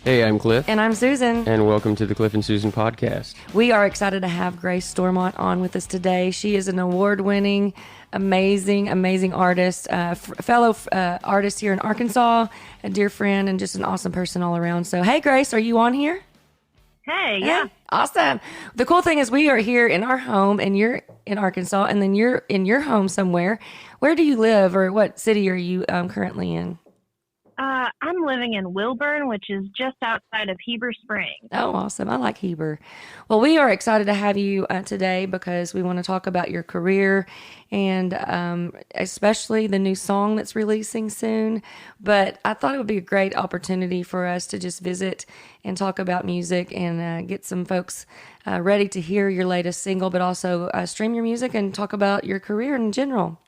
Hey, I'm Cliff. And I'm Susan. And welcome to the Cliff and Susan podcast. We are excited to have Grace Stormont on with us today. She is an award-winning, amazing artist, fellow artist here in Arkansas, a dear friend, and just an awesome person all around. So, hey, Grace, are you on here? Hey, yeah. Awesome. The cool thing is we are here in our home, and you're in Arkansas, and then you're in your home somewhere. Where do you live, or what city are you currently in? I'm living in Wilburn, which is just outside of Heber Springs. Oh, awesome. I like Heber. Well, we are excited to have you today because we want to talk about your career and especially the new song that's releasing soon. But I thought it would be a great opportunity for us to just visit and talk about music and get some folks ready to hear your latest single, but also stream your music and talk about your career in general.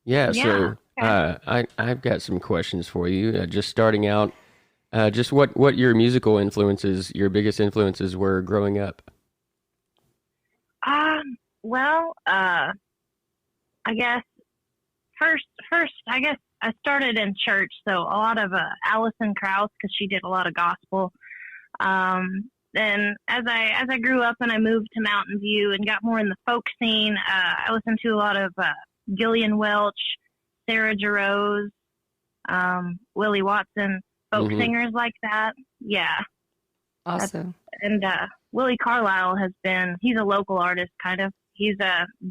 Yeah. So I've got some questions for you. Just starting out, just what your musical influences, your biggest influences were growing up. I guess first, I guess I started in church, so a lot of Alison Krauss because she did a lot of gospel. Then as I grew up and I moved to Mountain View and got more in the folk scene, I listened to a lot of Gillian Welch, Sarah Jarosz, Willie Watson, folk singers like that. Yeah. Awesome. And Willie Carlisle he's a local artist, kind of. He's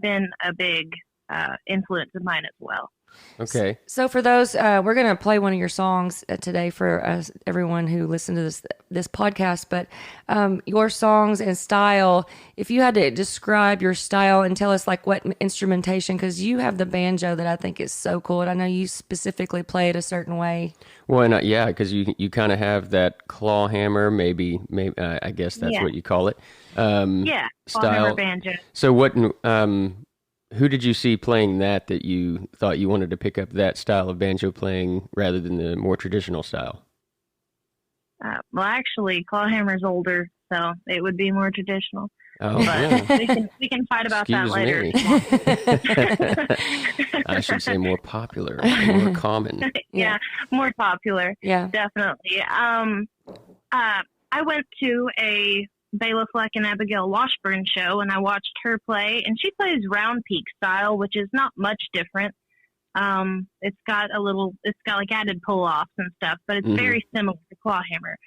been a big influence of mine as well. Okay. So for those, we're going to play one of your songs today for everyone who listened to this podcast. But your songs and style, if you had to describe your style and tell us like what instrumentation, because you have the banjo that I think is so cool, and I know you specifically play it a certain way. Well, and yeah, because you kind of have that claw hammer, maybe I guess that's what you call it. Claw style. hammer banjo. So who did you see playing that you thought you wanted to pick up that style of banjo playing rather than the more traditional style? Well, actually, clawhammer's older, so it would be more traditional. Oh, but yeah. we can fight about that later. I should say more popular, more common. Yeah, more popular. Yeah, definitely. I went to a Bela Fleck and Abigail Washburn show, and I watched her play, and she plays round peak style, which is not much different. It's got like added pull-offs and stuff, but it's very similar to clawhammer.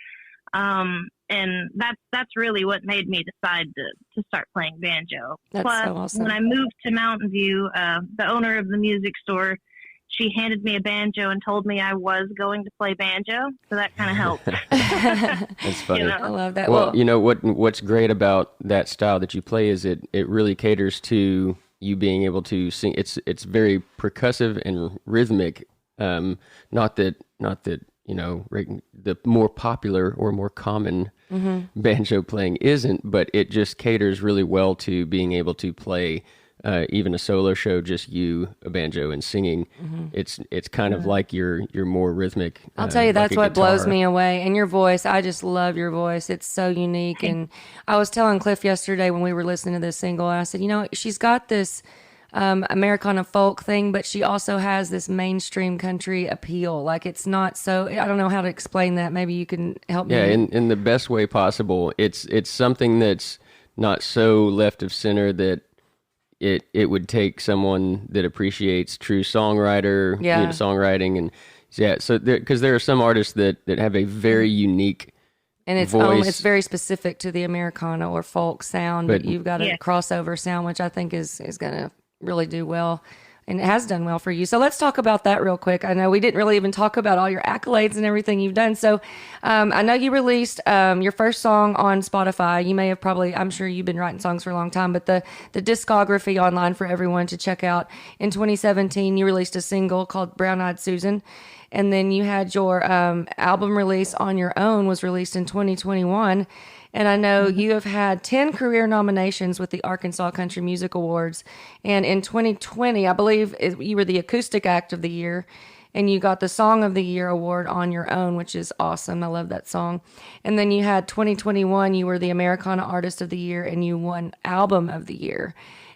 And that's really what made me decide to start playing banjo. That's Plus, so awesome. when I moved to Mountain View, the owner of the music store, she handed me a banjo and told me I was going to play banjo, so that kind of helped. That's funny. I love that. Well, you know what's great about that style that you play is it really caters to you being able to sing. It's very percussive and rhythmic. Not that the more popular or more common banjo playing isn't, but it just caters really well to being able to play. Even a solo show, just you, a banjo, and singing. It's kind of like you're more rhythmic. I'll tell you, that's like what blows me away. And your voice, I just love your voice. It's so unique. And I was telling Cliff yesterday when we were listening to this single, I said, she's got this Americana folk thing, but she also has this mainstream country appeal. Like it's not so, I don't know how to explain that. Maybe you can help me. Yeah, in the best way possible. It's something that's not so left of center that it would take someone that appreciates true songwriting, and so because there are some artists that have a very unique and voice. It's very specific to the Americana or folk sound, but you've got a crossover sound, which I think is going to really do well. And it has done well for you. So let's talk about that real quick. I know we didn't really even talk about all your accolades and everything you've done. So I know you released your first song on Spotify. You may have I'm sure you've been writing songs for a long time, but the discography online for everyone to check out. In 2017, you released a single called Brown Eyed Susan. And then you had your album release on your own was released in 2021. And I know you have had 10 career nominations with the Arkansas Country Music Awards. And in 2020, I believe you were the Acoustic Act of the Year. And you got the Song of the Year award on your own, which is awesome. I love that song. And then you had 2021, you were the Americana Artist of the Year, and you won Album of the Year.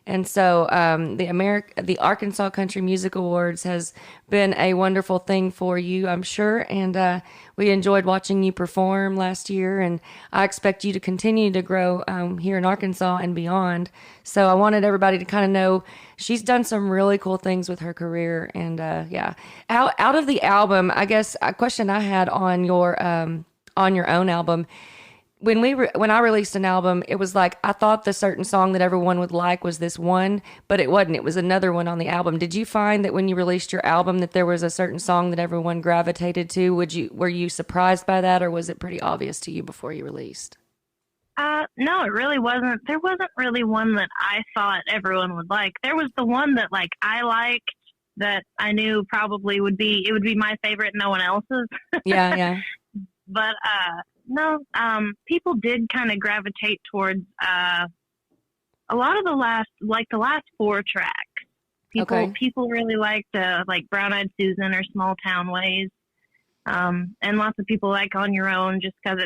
And so the Arkansas Country Music Awards has been a wonderful thing for you, I'm sure. And we enjoyed watching you perform last year, and I expect you to continue to grow here in Arkansas and beyond. So I wanted everybody to kind of know she's done some really cool things with her career. And out of the album, I guess a question I had on your own album. When I released an album, it was like I thought the certain song that everyone would like was this one, but it wasn't. It was another one on the album. Did you find that when you released your album that there was a certain song that everyone gravitated to? Were you surprised by that, or was it pretty obvious to you before you released? No, it really wasn't. There wasn't really one that I thought everyone would like. There was the one that like I liked that I knew probably would be my favorite, no one else's. Yeah. But no, people did kind of gravitate towards a lot of the last 4 tracks. People really liked like Brown Eyed Susan or Small Town Ways, and lots of people like On Your Own just because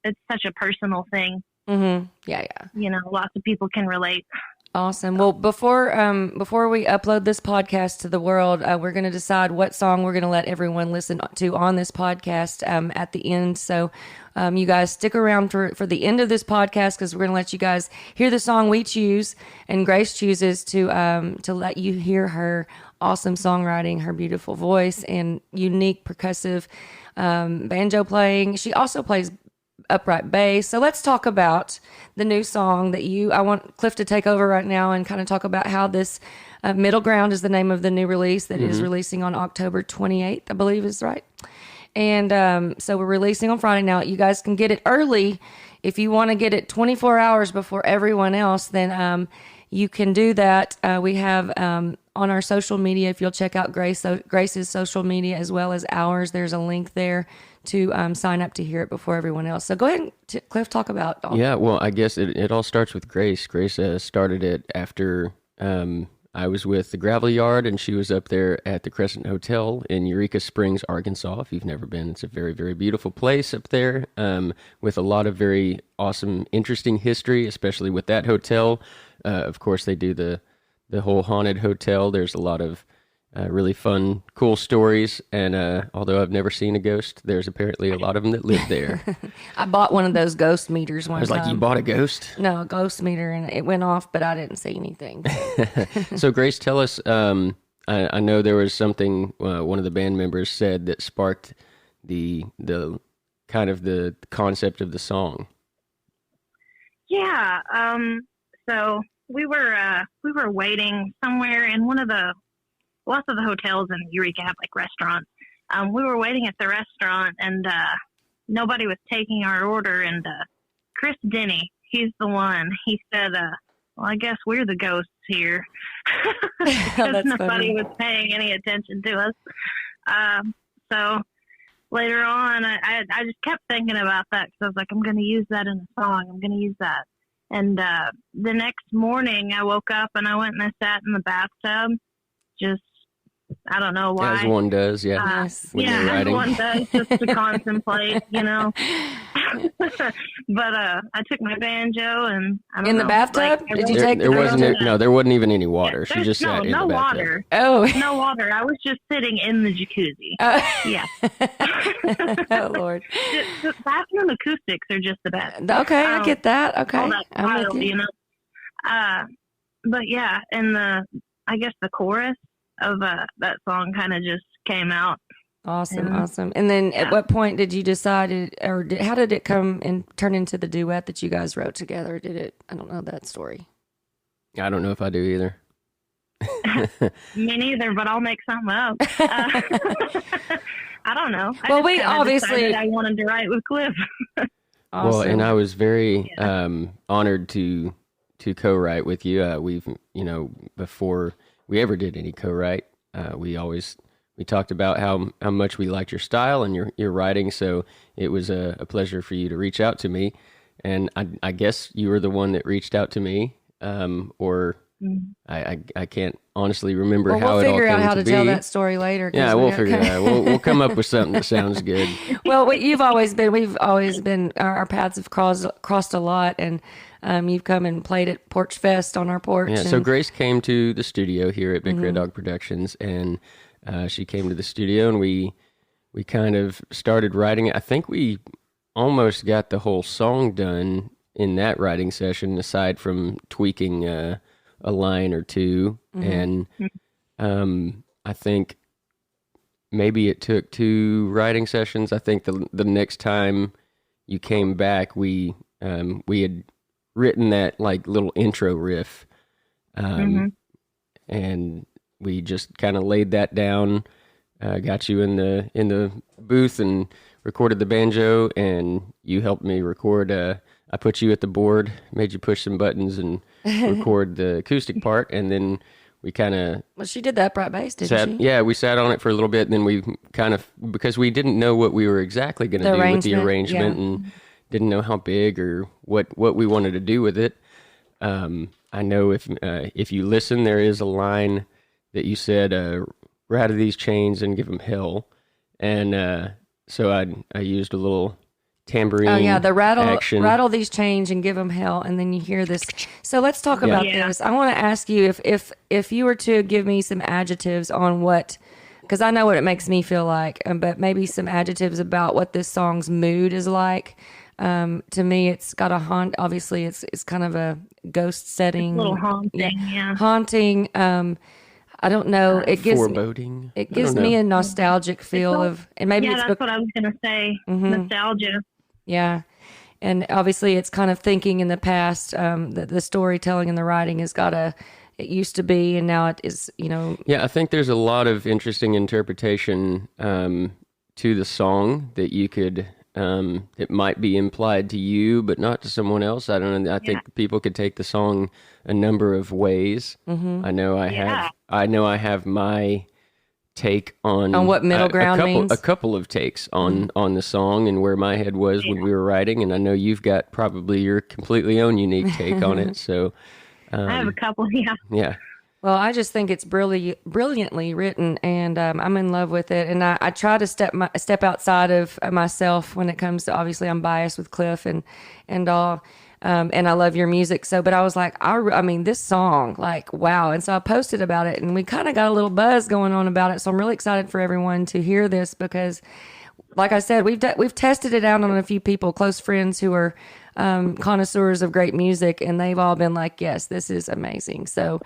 it's such a personal thing. Mm-hmm. Yeah. You know, lots of people can relate. Awesome. Well, before we upload this podcast to the world, we're going to decide what song we're going to let everyone listen to on this podcast at the end. So you guys stick around for the end of this podcast, because we're going to let you guys hear the song we choose, and Grace chooses to let you hear her awesome songwriting, her beautiful voice, and unique percussive banjo playing. She also plays upright bass. So let's talk about the new song that I want Cliff to take over right now and kind of talk about how this Middle Ground is the name of the new release that is releasing on October 28th, I believe is right. And so we're releasing on Friday now. You guys can get it early. If you want to get it 24 hours before everyone else, then you can do that. We have on our social media, if you'll check out Grace's social media as well as ours, there's a link there to sign up to hear it before everyone else. So go ahead and Cliff, talk about all. Yeah, well, I guess it all starts with Grace. Grace started it after I was with the Gravel Yard, and she was up there at the Crescent Hotel in Eureka Springs, Arkansas. If you've never been, it's a very, very beautiful place up there with a lot of very awesome, interesting history, especially with that hotel. Of course, they do the whole haunted hotel. There's a lot of really fun, cool stories. And although I've never seen a ghost, there's apparently a lot of them that live there. I bought one of those ghost meters one time. I was like, you bought a ghost? No, a ghost meter, and it went off, but I didn't see anything. So Grace, tell us, I know there was something one of the band members said that sparked the kind of the concept of the song. Yeah. So we were waiting somewhere in lots of the hotels in Eureka have like restaurants. We were waiting at the restaurant, and nobody was taking our order. And Chris Denny, he's the one. He said, "Well, I guess we're the ghosts here," because nobody was paying any attention to us. So later on, I just kept thinking about that, because I was like, I'm going to use that in a song. I'm going to use that. And the next morning, I woke up and I went and I sat in the bathtub. Just, I don't know why. As one does, yeah. As one does, just to contemplate, you know. But I took my banjo and I don't know. In the bathtub? Like, did you take there wasn't even any water. She just sat in the bathtub. Water. Oh. No water. I was just sitting in the jacuzzi. Yeah. Oh, Lord. The bathroom acoustics are just the best. Okay, I get that. Okay. All that style, you know. But yeah, and I guess the chorus of that song kind of just came out. Awesome. And then at what point did you decide, how did it come and turn into the duet that you guys wrote together? I don't know that story. I don't know if I do either. Me neither, but I'll make something up. I don't know. Well, we obviously I wanted to write with Cliff. Awesome. Well, and I was very honored to co-write with you. We've, before we ever did any co-write, we talked about how much we liked your style and your writing. So it was a pleasure for you to reach out to me. And I guess you were the one that reached out to me, or I can't honestly remember well, how we'll it all figure out came how to be. tell that story later. Yeah, we'll figure it out. We'll come up with something that sounds good. Well, we've always been, our paths have crossed a lot, and you've come and played at Porch Fest on our porch. Yeah, so Grace came to the studio here at Big Red Dog Productions, and she came to the studio, and we kind of started writing it. I think we almost got the whole song done in that writing session, aside from tweaking a line or two. And I think maybe it took 2 writing sessions. I think the next time you came back, we had written that like little intro riff, and we just kind of laid that down. Got you in the booth and recorded the banjo, and you helped me record. I put you at the board, made you push some buttons and record the acoustic part, and then we kind of... Well, she did the upright bass, didn't she? Yeah, we sat on it for a little bit, and then we kind of... Because we didn't know what we were exactly going to do with the arrangement, and didn't know how big or what we wanted to do with it. I know if you listen, there is a line that you said, rattle these chains and give them hell. And so I used a little tambourine. Oh yeah, the action. Rattle these chains and give them hell, and then you hear this. So let's talk about this. I want to ask you if you were to give me some adjectives on what, because I know what it makes me feel like, but maybe some adjectives about what this song's mood is like. To me, it's got a haunt. Obviously, it's kind of a ghost setting. It's a little haunting, haunting. I don't know. It gives foreboding. It gives me a nostalgic feel of, and maybe that's what I was gonna say. Nostalgia. Yeah, and obviously it's kind of thinking in the past. The storytelling and the writing has got it used to be, and now it is. Yeah, I think there's a lot of interesting interpretation to the song that you could. It might be implied to you, but not to someone else. I don't know. I think people could take the song a number of ways. I know I have my take on what middle ground means. A couple of takes on the song and where my head was when we were writing, and I know you've got probably your completely own unique take on it. So I have a couple. Yeah. Well, I just think it's brilliantly written, and I'm in love with it. And I try to step outside of myself when it comes to, obviously I'm biased with Cliff and all, and I love your music. So, but I was like, I mean, this song, like, wow. And so I posted about it, and we kind of got a little buzz going on about it. So I'm really excited for everyone to hear this because, like I said, we've tested it out on a few people, close friends who are connoisseurs of great music, and they've all been like, yes, this is amazing. So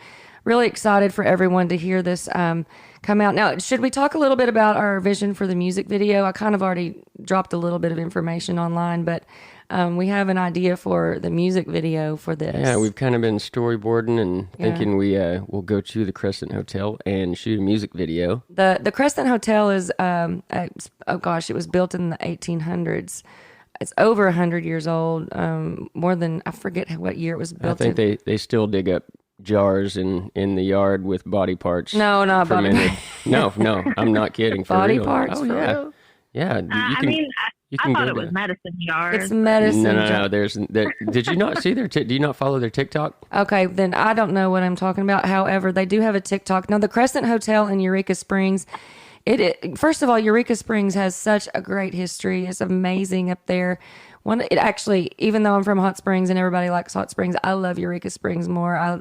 really excited for everyone to hear this come out. Now, should we talk a little bit about our vision for the music video? I kind of already dropped a little bit of information online, but we have an idea for the music video for this. Yeah, we've kind of been storyboarding and thinking we'll go to the Crescent Hotel and shoot a music video. The Crescent Hotel is, it was built in the 1800s. It's over 100 years old, more than, I forget what year it was built. I think they still dig up jars in the yard with body parts. No, not body parts. No, I'm not kidding. For body real. parts? Oh, for yeah. real? Yeah. I thought it was medicine jars. It's medicine No. Did you not see do you not follow their TikTok? Okay, then I don't know what I'm talking about. However, they do have a TikTok. Now, the Crescent Hotel in Eureka Springs, first of all, Eureka Springs has such a great history. It's amazing up there. It actually, even though I'm from Hot Springs and everybody likes Hot Springs, I love Eureka Springs more. I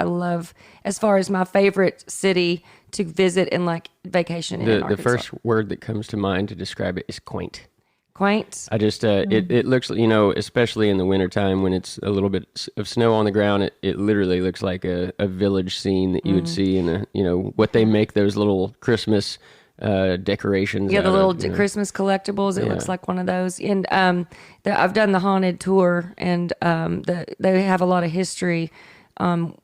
love, as far as my favorite city to visit and like vacation in Arkansas. The first word that comes to mind to describe it is quaint. Quaint. I just it looks, especially in the wintertime when it's a little bit of snow on the ground, it literally looks like a village scene that you would see in what they make those little Christmas decorations. Yeah, the little Christmas collectibles. It looks like one of those. And I've done the haunted tour, and they have a lot of history, intertwined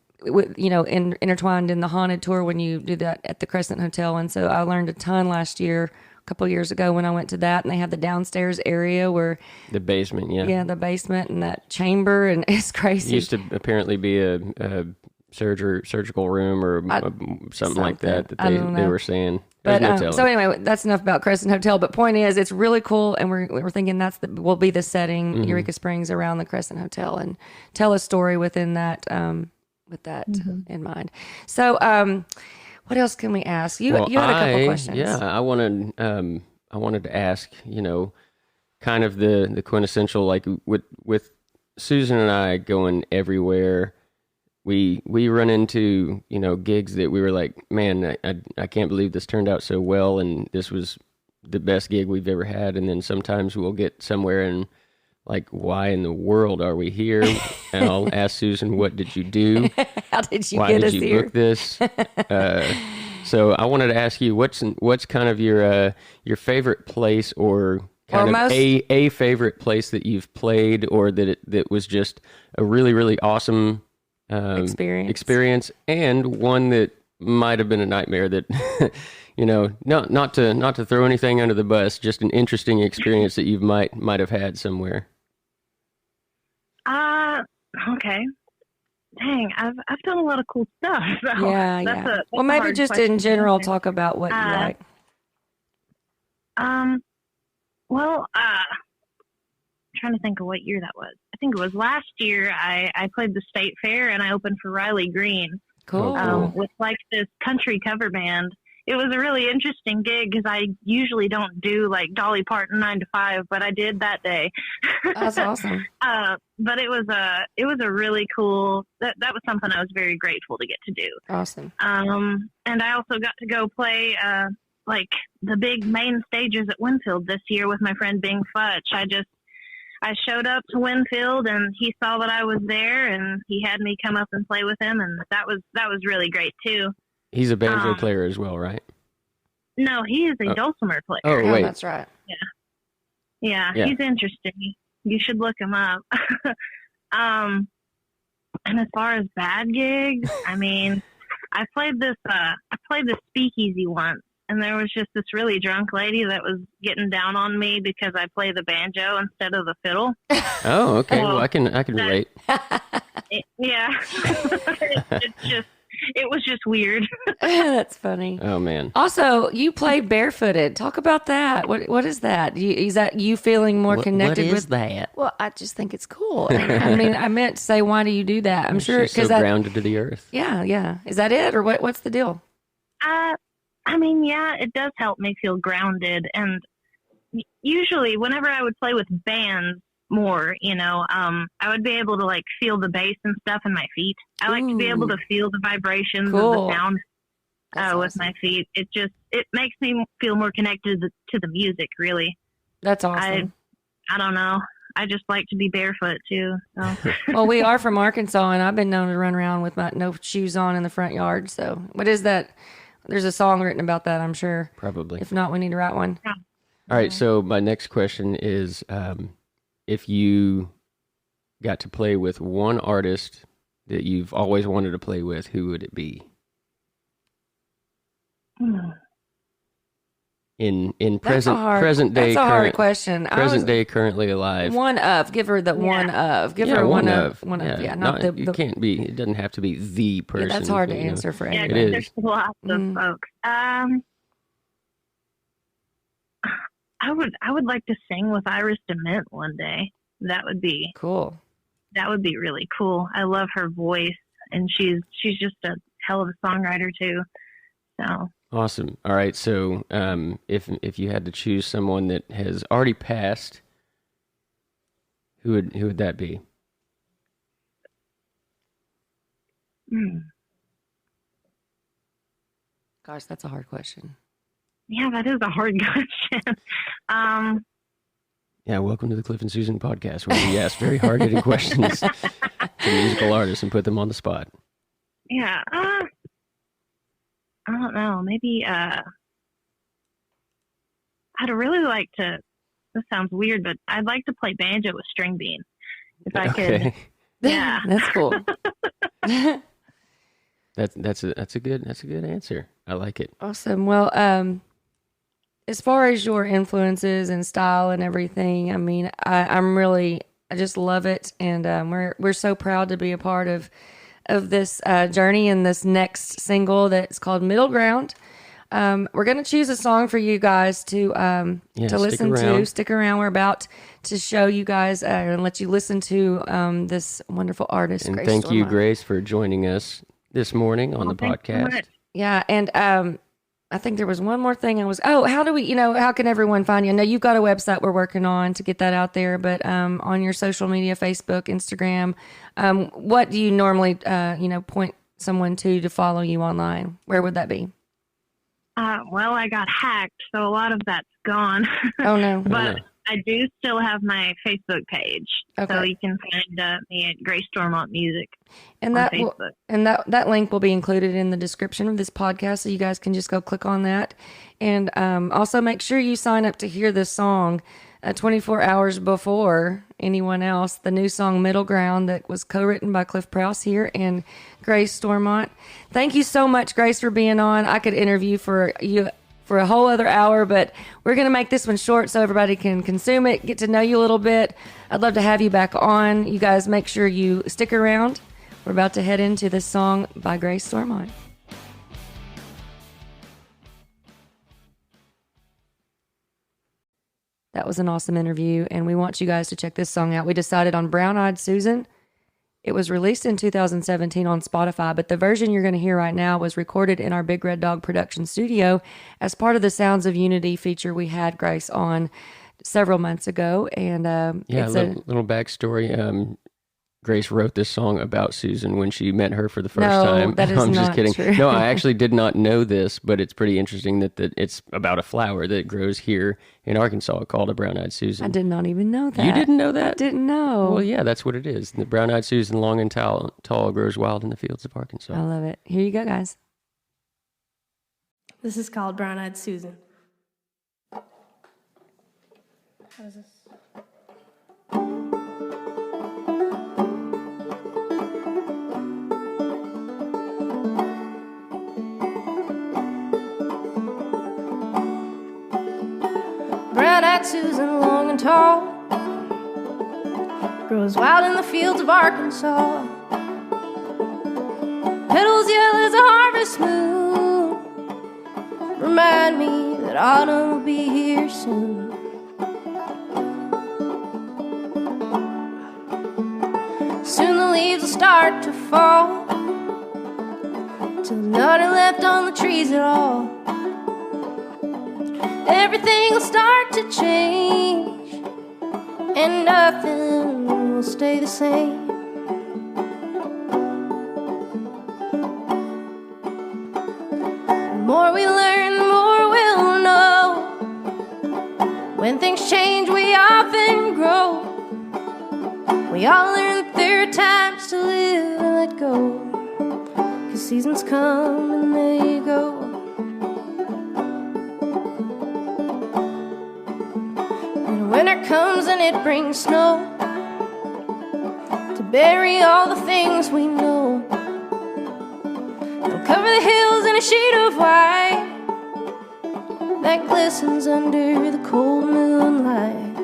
in the haunted tour when you do that at the Crescent Hotel. And so I learned a ton last year, a couple of years ago when I went to that, and they have the downstairs area where the basement, the basement and that chamber, and it's crazy. It used to apparently be a surgical room or something like that they were saying. But so anyway, that's enough about Crescent Hotel. But point is, it's really cool, and we're thinking will be the setting, Eureka Springs, around the Crescent Hotel, and tell a story within that with that in mind. So, what else can we ask? You had a couple questions. Yeah, I wanted to ask, kind of the quintessential, like with Susan and I going everywhere, we run into, gigs that we were like, man, I can't believe this turned out so well, and this was the best gig we've ever had. And then sometimes we'll get somewhere and like, why in the world are we here? And I'll ask Susan, what did you do? How did you why get did us you here? book this? So I wanted to ask you, what's kind of your favorite place, or kind of a favorite place that you've played, or that was just a really, really awesome experience, and one that might have been a nightmare that, not to throw anything under the bus, just an interesting experience that you might have had somewhere. Okay. Dang, I've done a lot of cool stuff. So yeah. Well, maybe just in general, talk about what you like. Well, trying to think of what year that was. I think it was last year. I played the state fair and I opened for Riley Green. Cool. With like this country cover band. It was a really interesting gig because I usually don't do like Dolly Parton 9 to 5, but I did that day. That's awesome. But it was a really cool. That was something I was very grateful to get to do. Awesome. And I also got to go play like the big main stages at Winfield this year with my friend Bing Futch. I showed up to Winfield and he saw that I was there and he had me come up and play with him, and that was really great too. He's a banjo player as well, right? No, he is a dulcimer player. Oh, wait. That's right. Yeah, he's interesting. You should look him up. And as far as bad gigs, I mean, I played this speakeasy once, and there was just this really drunk lady that was getting down on me because I play the banjo instead of the fiddle. Oh, okay. Well, I can relate. It was just weird. That's funny. Oh, man. Also, you played barefooted. Talk about that. What is that? Is that you feeling more connected with? What is that? Well, I just think it's cool. I mean, I meant to say, why do you do that? I'm sure because so grounded to the earth. Yeah. Is that it, or what's the deal? I mean, yeah, it does help me feel grounded. And usually, whenever I would play with bands more, I would be able to like feel the bass and stuff in my feet. I like to be able to feel the vibrations of the sound with my feet. It makes me feel more connected to the music, really. That's awesome. I don't know. I just like to be barefoot too. So. Well, we are from Arkansas, and I've been known to run around with my no shoes on in the front yard. So what is that? There's a song written about that, I'm sure. Probably. If not, we need to write one. Yeah. All right. So my next question is, if you got to play with one artist that you've always wanted to play with, who would it be? In present day, that's a hard question. Present day, currently alive. One of, give her the one of, give her one of. Yeah, not the. It can't be. It doesn't have to be the person. Yeah, that's hard to answer for anyone. Yeah, there's lots of folks. I would like to sing with Iris DeMint one day. That would be cool. That would be really cool. I love her voice, and she's just a hell of a songwriter too. So. Awesome. All right. So, if you had to choose someone that has already passed, who would that be? Gosh, that's a hard question. Yeah, that is a hard question. Yeah, welcome to the Cliff and Susan podcast, where we ask very hard-hitting questions to musical artists and put them on the spot. Yeah. I don't know. Maybe I'd really like to. This sounds weird, but I'd like to play banjo with string bean if I could. Yeah, that's cool. That's a good answer. I like it. Awesome. Well, as far as your influences and style and everything, I mean, I just love it, and we're so proud to be a part of this journey and this next single that's called Middle Ground. We're going to choose a song for you guys to listen to. Stick around. We're about to show you guys and let you listen to this wonderful artist, and Grace thank Stormont. you, Grace, for joining us this morning on the podcast. So yeah, and I think there was one more thing. How do we, how can everyone find you? I know you've got a website we're working on to get that out there, but on your social media, Facebook, Instagram, what do you normally, point someone to follow you online? Where would that be? Well, I got hacked, so a lot of that's gone. Oh, no. But I do still have my Facebook page. Okay. So you can find me at Grace Stormont Music and on Facebook. That link will be included in the description of this podcast, so you guys can just go click on that. And also make sure you sign up to hear this song 24 hours before anyone else, the new song Middle Ground that was co-written by Cliff Prowse here and Grace Stormont. Thank you so much, Grace, for being on. I could interview for you for a whole other hour, but we're going to make this one short so everybody can consume it, get to know you a little bit. I'd love to have you back on. You guys make sure you stick around. We're about to head into this song by Grace Stormont. That was an awesome interview, and we want you guys to check this song out. We decided on Brown Eyed Susan. It was released in 2017 on Spotify, but the version you're going to hear right now was recorded in our Big Red Dog production studio as part of the Sounds of Unity feature we had Grace on several months ago. And it's a little backstory. Grace wrote this song about Susan when she met her for the first time. That is I'm just not kidding. True. No, I actually did not know this, but it's pretty interesting that it's about a flower that grows here in Arkansas called a brown-eyed Susan. I did not even know that. You didn't know that? I didn't know. Well, yeah, that's what it is. The brown-eyed Susan, long and tall, grows wild in the fields of Arkansas. I love it. Here you go, guys. This is called Brown-Eyed Susan. How is this? Brown-eyed Susan, long and tall, grows wild in the fields of Arkansas. Petals yellow as a harvest moon remind me that autumn will be here soon. Soon the leaves will start to fall, till nothing left on the trees at all. Everything will start to change, and nothing will stay the same. The more we learn, the more we'll know. When things change, we often grow. We all learn that there are times to live and let go, 'cause seasons come and they go. Winter comes and it brings snow to bury all the things we know. It'll cover the hills in a sheet of white that glistens under the cold moonlight.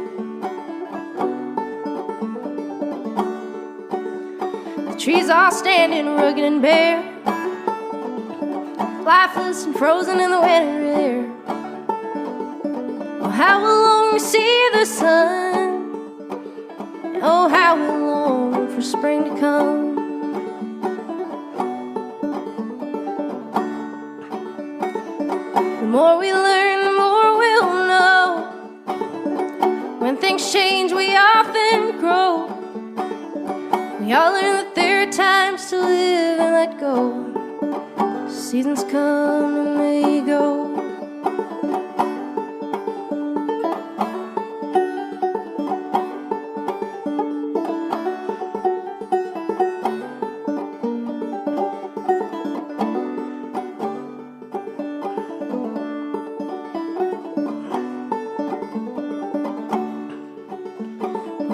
The trees all standing rugged and bare, lifeless and frozen in the winter air. Oh, how we'll long to see the sun. Oh, how we'll long for spring to come. The more we learn, the more we'll know. When things change, we often grow. We all learn that there are times to live and let go. Seasons come and they go.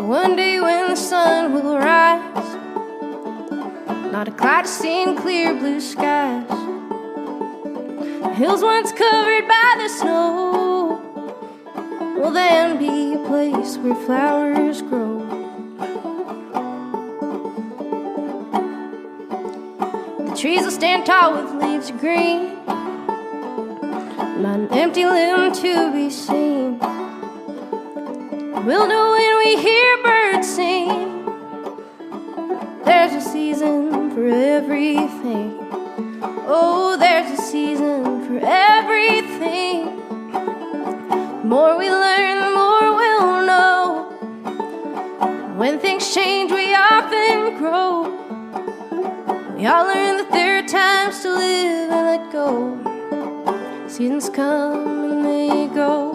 One day when the sun will rise, not a cloud to see in clear blue skies. The hills once covered by the snow will then be a place where flowers grow. The trees will stand tall with leaves of green, not an empty limb to be seen. We'll know when we hear birds sing. There's a season for everything. Oh, there's a season for everything. The more we learn, the more we'll know. When things change, we often grow. We all learn that there are times to live and let go. Seasons come and they go.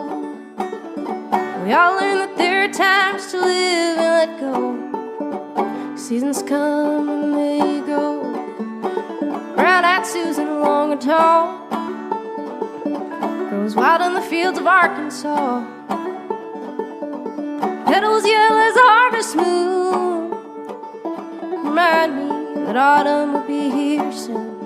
We all learn that there are times to live and let go. Seasons come and they go. Brown-eyed Susan, long and tall, grows wild in the fields of Arkansas. Petals yellow as a harvest moon remind me that autumn will be here soon.